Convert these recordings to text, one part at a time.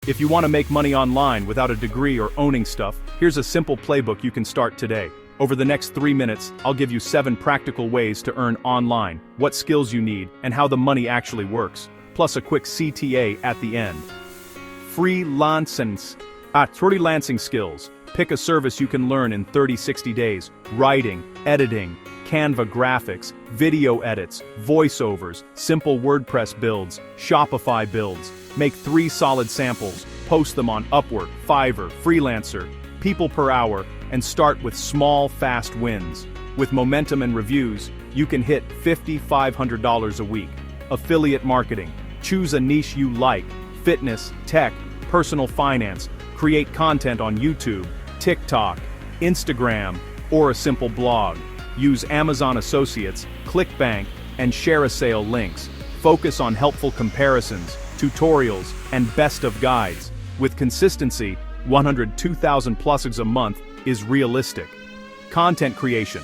If you want to make money online without a degree or owning stuff, here's a simple playbook you can start today. Over the next 3 minutes, I'll give you 7 practical ways to earn online, what skills you need, and how the money actually works, plus a quick CTA at the end. Freelancing skills. Pick a service you can learn in 30-60 days. Writing, editing, Canva graphics, video edits, voiceovers, simple WordPress builds, Shopify builds. Make 3 solid samples, post them on Upwork, Fiverr, Freelancer, people per hour, and start with small, fast wins. With momentum and reviews, you can hit $5,500 a week. Affiliate marketing. Choose a niche you like: fitness, tech, personal finance. Create content on YouTube, TikTok, Instagram, or a simple blog. Use Amazon Associates, ClickBank, and ShareASale links. Focus on helpful comparisons, tutorials, and best of guides. With consistency, 102,000 plus a month is realistic. Content creation.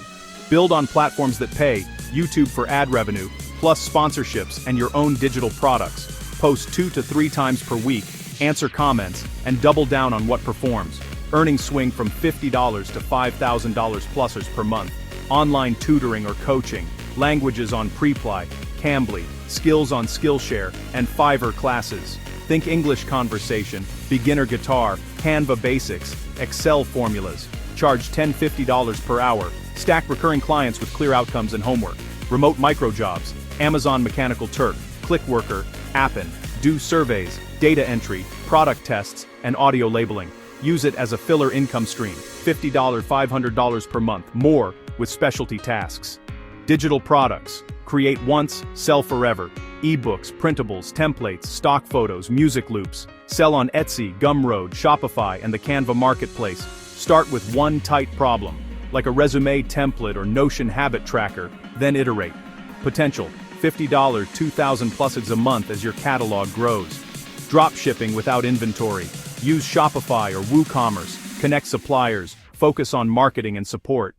Build on platforms that pay, YouTube for ad revenue, plus sponsorships and your own digital products. Post 2 to 3 times per week, answer comments, and double down on what performs. Earnings swing from $50 to $5,000 plus per month. Online tutoring or coaching, languages on Preply, Cambly, skills on Skillshare, and Fiverr classes. Think English conversation, beginner guitar, Canva basics, Excel formulas. Charge $10–50 per hour. Stack recurring clients with clear outcomes and homework. Remote microjobs, Amazon Mechanical Turk, Clickworker, A.M.M. Do surveys, data entry, product tests, and audio labeling. Use it as a filler income stream. $50, $500 per month, more with specialty tasks. Digital products. Create once, sell forever. Ebooks, printables, templates, stock photos, music loops. Sell on Etsy, Gumroad, Shopify, and the Canva marketplace. Start with one tight problem, like a resume template or Notion habit tracker, then iterate. Potential: $50, 2,000 plus a month as your catalog grows. Drop shipping without inventory. Use Shopify or WooCommerce, connect suppliers, focus on marketing and support.